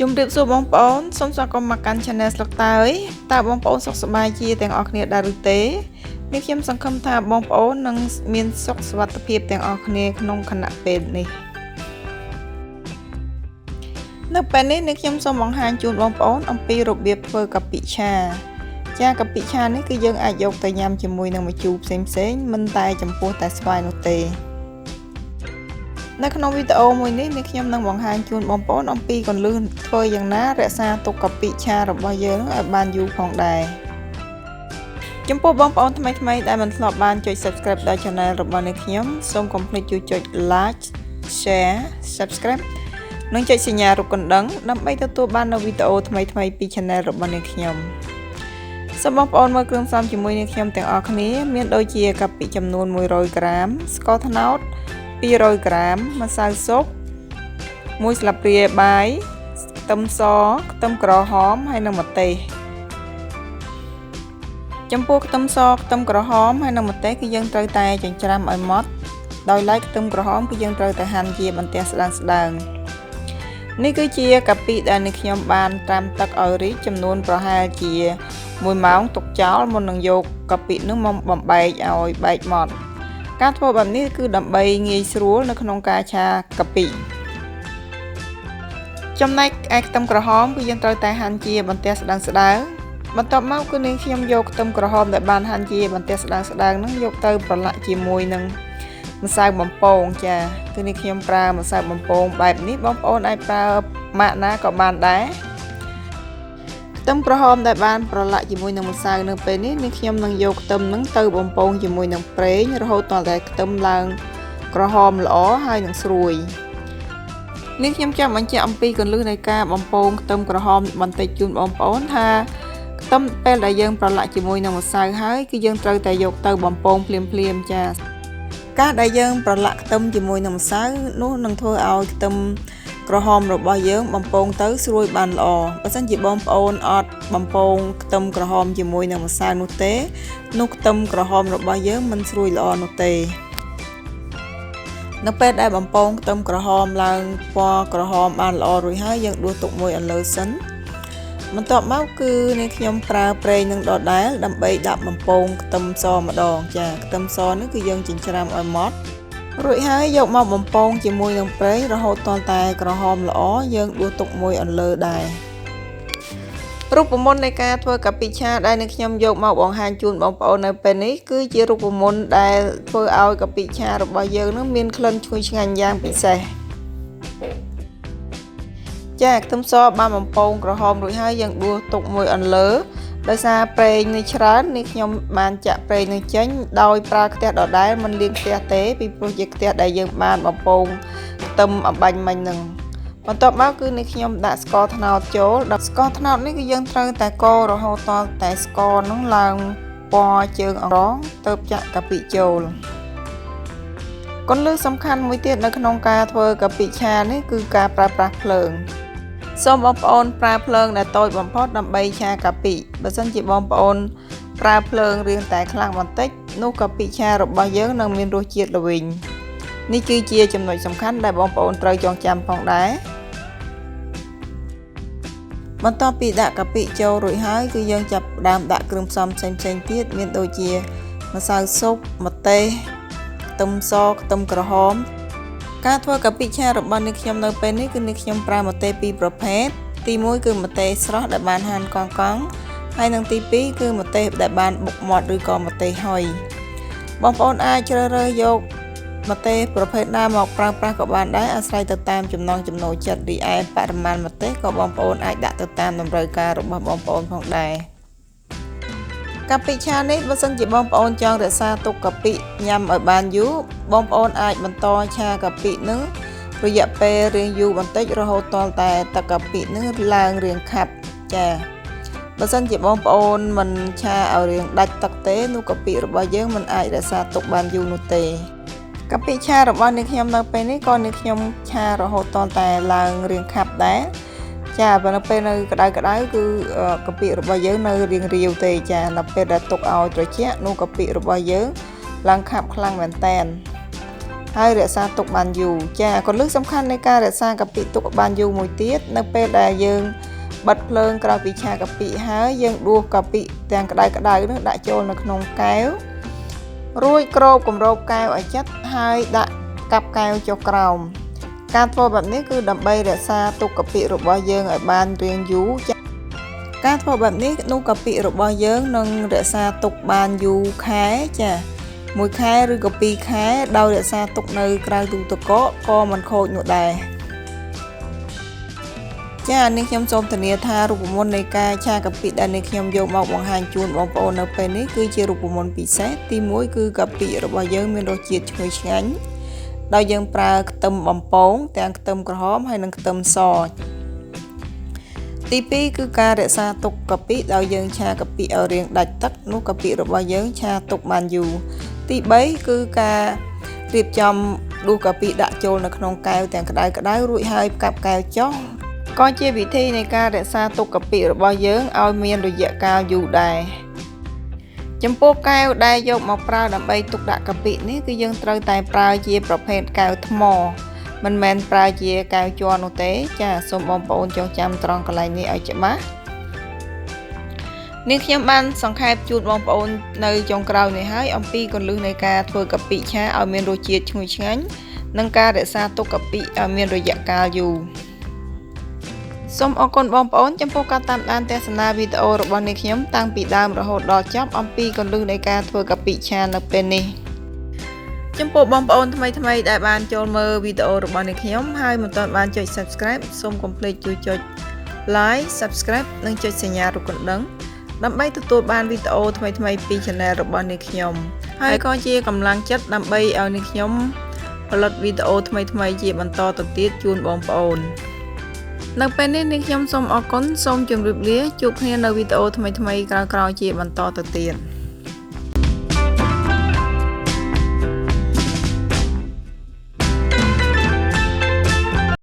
ជំរាបសួរបងប្អូនសូមស្វាគមន៍មកកាន់ Channel Sleuk Teuy តើបងប្អូនសុខសប្បាយជាទាំងអស់គ្នាដែរឬទេនេះខ្ញុំសង្ឃឹមថាបងប្អូននឹងមានសុខសុវត្ថិភាពទាំងអស់គ្នាក្នុងខណៈពេលនេះនៅពេលនេះខ្ញុំសូមបង្ហាញជូនបងប្អូនអំពីរបៀបធ្វើកាពិឆាចាកាពិឆានេះគឺយើងអាចយកទៅញ៉ាំជាមួយនឹងម្ជូរផ្សេងៗមិនតែចំពោះតែស្វាយនោះទេនៅក្នុងវីដេអូមួយនេះខ្ញុំនឹងបង្ហាញជូនបងប្អូនអំពីគន្លឹះធ្វើយ៉ាងណារក្សាទុកកាពិឆារបស់យើងឲ្យបានយូរផងដែរចំពោះបងប្អូនថ្មីៗដែលមិនធ្លាប់បានចុច Subscribe ដល់ Channel របស់ខ្ញុំសូមកុំភ្លេចចុច Like Share Subscribe និងចុចសញ្ញារូបកណ្ដឹងដើម្បីទទួលបាននូវវីដេអូថ្មីៗពី Channel របស់ខ្ញុំសូមបងប្អូនមើលគ្រឿងផ្សំជាមួយនឹងខ្ញុំទាំងអស់គ្នាមានដូចជាកាពិចំនួន100ក្រាមស្ករត្នោត200ក្រាមម្សៅស៊ុប1ស្លាបព្រាបាយខ្ទឹមសខ្ទឹមក្រហមហើយនិងម្ទេសចំពោះខ្ទឹមសខ្ទឹមក្រហមហើយនិងម្ទេសគឺយើងត្រូវតែចិញ្ច្រាំឲ្យម៉ត់ដោយឡែកខ្ទឹមក្រហមគឺយើងត្រូវតែហាន់ជាបន្ទះស្ដើងៗនេះគឺជាកាពិដែលខ្ញុំបានត្រាំទឹកឲ្យរីកចំនួនប្រហែលជា1ម៉ោងទុកចោលមុននឹងយកកាពិនោះមកបំបែកឲ្យបែកម៉ត់ការធ្វើបែបនេះគឺដើម្បីងាយស្រួលនៅក្នុងការឆាកាពិចំណែកឯខ្ទឹមក្រហមគឺយើងត្រូវតែហាន់ជាបន្ទះស្ដើងបន្ទាប់មកគឺខ្ញុំយកខ្ទឹមក្រហមដែលបានហាន់ជាបន្ទះស្ដើងហ្នឹងយកទៅប្រឡាក់ជាមួយនឹងម្សៅបំពងចាគឺខ្ញុំប្រើម្សៅបំពងបែបនេះបងប្អូនអាចប្រើម៉ាកណាក៏បានដែរខ្ទឹមក្រហមដែលបានប្រឡាក់ជាមួយនឹងម្សៅនៅពេលនេះខ្ញុំនឹងយកខ្ទឹមហ្នឹងទៅបំពងជាមួយនឹងប្រេងរហូតដល់តែខ្ទឹមឡើងក្រហមល្អហើយនឹងស្រួយនេះខ្ញុំចង់បញ្ជាក់អំពីគន្លឹះនៃការបំពងខ្ទឹមក្រហមបន្តិចជូនបងប្អូនថាខ្ទឹមពេលដែលយើងប្រឡាក់ជាមួយនឹងម្សៅហើយគឺយើងត្រូវតែយកទៅបំពងភ្លាមចាការដែលយើងប្រឡាក់ខ្ទឹមជាមួយនឹងម្សៅនោះនឹងធ្វើឲ្យខ្ទឹមក្រហមរបស់យើងបំពងទៅស្រួយបានល្អបើមិនជាបងប្អូនអត់បំពងខ្ទឹមក្រហមជាមួយនឹងម្សៅនោះទេនោះខ្ទឹមក្រហមរបស់យើងមិនស្រួយល្អនោះទេនៅពេលដែលបំពងខ្ទឹមក្រហមឡើងពណ៌ក្រហមបានល្អរួចហើយយើងដួសទុកមួយអន្លើសិនបន្ទាប់មកគឺខ្ញុំប្រើប្រេងនឹងដដែលដើម្បីដាក់បំពងខ្ទឹមសម្ដងចាខ្ទឹមសនេះគឺយើងចិញ្ច្រាំឲ្យម៉ត់រួចហើយយកមកបំពងជាមួយនឹងប្រេងរហូតដល់តែក្រហមល្អយើងដួសទុកមួយអន្លើដែររូបមន្តនៃការធ្វើកាពិឆាដែលខ្ញុំយកមកបង្ហាញជូនបងប្អូននៅពេលនេះគឺជារូបមន្តដែលធ្វើឲ្យកាពិឆារបស់យើងនឹងមានក្លិនឈ្ងុយឆ្ងាញ់យ៉ាងពិសេសចាខ្ទឹមសបានបំពងក្រហមរួចហើយយើងដួសទុកមួយអន្លើដោយសារប្រេងនេះច្រើនខ្ញុំបានចាក់ប្រេងនឹងចេញដោយប្រើខ្ទះដដែលមិនលាងខ្ទះទេពីព្រោះជាខ្ទះដែលយើងបានបំពងខ្ទឹមអំបាញ់មិញហ្នឹងបន្ទាប់មកគឺខ្ញុំដាក់ស្ករត្នោតចូលដាក់ស្ករត្នោតនេះគឺយើងត្រូវតែកូររហូតដល់តែស្ករហ្នឹងឡើងពណ៌ជើងអង្រងទៅចាក់កាពិចូលគន្លឹះសំខាន់មួយទៀតនៅក្នុងការធ្វើកាពិឆានេះគឺការប្រើប្រាស់ភ្លើងសូមបងប្អូនប្រើភ្លើងដែលតូចបំផុតដើម្បីឆាកាពិបើមិនជាបងប្អូនប្រើភ្លើងរាងតែខ្លាំងបន្តិចនោះកាពិឆារបស់យើងនឹងមានរសជាតិល្វីងនេះគឺជាចំណុចសំខាន់ដែលបងប្អូនត្រូវចងចាំផងដែរបន្ទាប់ពីដាក់កាពិចូលរួចហើយគឺយើងចាប់ផ្ដើមដាក់គ្រឿងផ្សំផ្សេងៗទៀតមានដូចជាម្សៅស៊ុបម្ទេសខ្ទឹមសខ្ទឹមក្រហមការធ្វើកាពិឆារបស់ខ្ញុំនៅពេលនេះគឺខ្ញុំប្រើម្ទេសពីរប្រភេទទី1គឺម្ទេសស្រស់ដែលបានហាន់កង់ហើយនិងទី2គឺម្ទេសដែលបានបុកម៉ត់ឬក៏ម្ទេសហុយបងប្អូនអាចជ្រើសរើសយកម្ទេសប្រភេទណាមកប្រើប្រាស់ក៏បានដែរអាស្រ័យទៅតាមចំណង់ចំណូលចិត្តរីឯបរិមាណម្ទេសក៏បងប្អូនអាចដាក់ទៅតាមតម្រូវការរបស់បងប្អូនផងដែរកាពិឆានេះបើសិនជាបងប្អូនចង់រក្សាទុកកាពិញ៉ាំឲ្យបានយូរបងប្អូនអាចបន្តឆាកាពិនឹងរយៈពេលរៀងយូរបន្តិចរហូតដល់តែទឹកកាពិនឹងឡើងរាងខាប់ចាបើសិនជាបងប្អូនមិនឆាឲ្យរាងដាច់ទឹកទេនោះកាពិរបស់យើងមិនអាចរក្សាទុកបានយូរនោះទេកាពិឆារបស់ខ្ញុំនៅពេលនេះក៏ខ្ញុំឆារហូតដល់តែឡើងរាងខាប់ដែរចាបើនៅពេលនៅក្តៅគឺកាពិរបស់យើងនៅរៀងរាវទេចានៅពេលដែលទុកឲ្យត្រជាក់នោះកាពិរបស់យើងឡើងខាប់ខ្លាំងមែនតែន ហើយរក្សាទុកបានយូរចាគន្លឹះសំខាន់នៃការរក្សាកាពិទុកបានយូរមួយទៀតនៅពេលដែលយើងបិទភ្លើងក្រោយពីឆាកាពិហើយយើងដួសកាពិទាំងក្តៅនោះដាក់ចូលនៅក្នុងកែវរួចគ្របគម្របកែវឲ្យជិតហើយដាក់កាប់កែវចុះក្រោមការធ្វើបែបនេះគឺដើម្បីរក្សាទុកកាពិរបស់យើងឲ្យបានរៀងយូរការធ្វើបែបនេះនោះកាពិរបស់យើងនឹងរក្សាទុកបានយូរខែចា1ខែឬក៏2ខែដោយរក្សាទុកនៅក្រៅទូទឹកកកក៏មិនខូចនោះដែរចានេះខ្ញុំសូមធានាថារូបមន្តនៃការឆាកាពិដែលនេះខ្ញុំយកមកបង្ហាញជូនបងប្អូននៅពេលនេះគឺជារូបមន្តពិសេសទី1គឺកាពិរបស់យើងមានរសជាតិឈ្ងុយឆ្ងាញ់ដោយយើងប្រើខ្ទឹមបំពងទាំងខ្ទឹមក្រហមហើយនិងខ្ទឹមសទី2គឺការរក្សាទុកកាពិដោយយើងឆាកាពិឲ្យរាងដាច់ទឹកនោះកាពិរបស់យើងឆាទុកបានយូរទី3គឺការរៀបចំដួសកាពិដាក់ចូលនៅក្នុងកែវទាំងក្តៅរួចហើយផ្កាប់កែវចុះក៏ជាវិធីនៃការរក្សាទុកកាពិរបស់យើងឲ្យមានរយៈកាលយូរដែរចំពោះកែវដែលយកមកប្រើដើម្បីទុកដាក់កាពិនេះគឺយើងត្រូវតែប្រើជាប្រភេទកែវថ្មមិនមែនប្រើជាកែវជ័រនោះទេចាសូមបងប្អូនចងចាំត្រង់កន្លែងនេះឲ្យច្បាស់នេះខ្ញុំបានសង្ខេបជូនបងប្អូននៅចុងក្រោយនេះហើយអំពីគន្លឹះនៃការធ្វើកាពិឆាឲ្យមានរសជាតិឈ្ងុយឆ្ងាញ់និងការរក្សាទុកកាពិឲ្យមានរយៈកាលយូរសូមអរគុណបងប្អូនចំពោះការតាមដានទស្សនាវីដេអូរបស់នេះខ្ញុំតាំងពីដើមរហូតដល់ចប់អំពីគន្លឹះនៃការធ្វើកាពិឆានៅពេលនេះចំពោះបងប្អូនថ្មីដែលបានចូលមើលវីដេអូរបស់នេះខ្ញុំហើយមិនទាន់បានចុច Subscribe សូមកុំភ្លេចជួយចុច Like Subscribe និងចុចសញ្ញារូបកណ្ដឹងដើម្បីទទួលបានវីដេអូថ្មីពី Channel របស់នេះខ្ញុំហើយក៏ជាកម្លាំងចិត្តដើម្បីឲ្យនេះខ្ញុំផលិតវីដេអូថ្មីជាបន្តទៅទៀតជូនបងប្អូននៅពេលនេះខ្ញុំសូមអរគុណសូមជម្រាបលាជួបគ្នានៅវីដេអូថ្មីក្រោយៗជាបន្តទៅទៀត